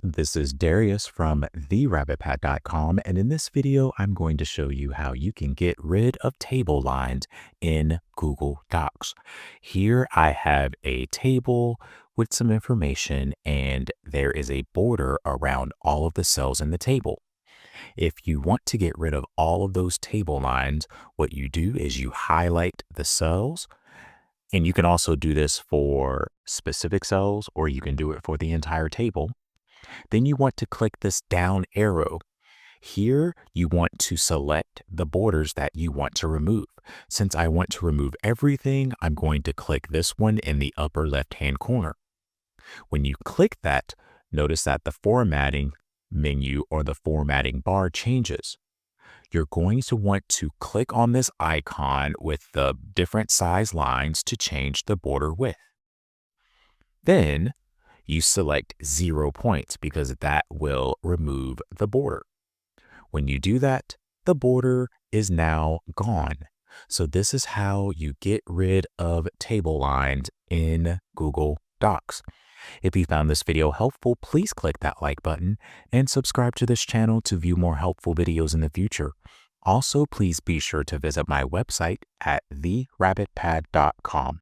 This is Darius from therabbitpad.com, and in this video, I'm going to show you how you can get rid of table lines in Google Docs. Here I have a table with some information, and there is a border around all of the cells in the table. If you want to get rid of all of those table lines, what you do is you highlight the cells, and you can also do this for specific cells, or you can do it for the entire table. Then you want to click this down arrow. Here, you want to select the borders that you want to remove. Since I want to remove everything, I'm going to click this one in the upper left-hand corner. When you click that, notice that the formatting menu or the formatting bar changes. You're going to want to click on this icon with the different size lines to change the border width. Then you select 0 points because that will remove the border. When you do that, the border is now gone. So this is how you get rid of table lines in Google Docs. If you found this video helpful, please click that like button and subscribe to this channel to view more helpful videos in the future. Also, please be sure to visit my website at therabbitpad.com.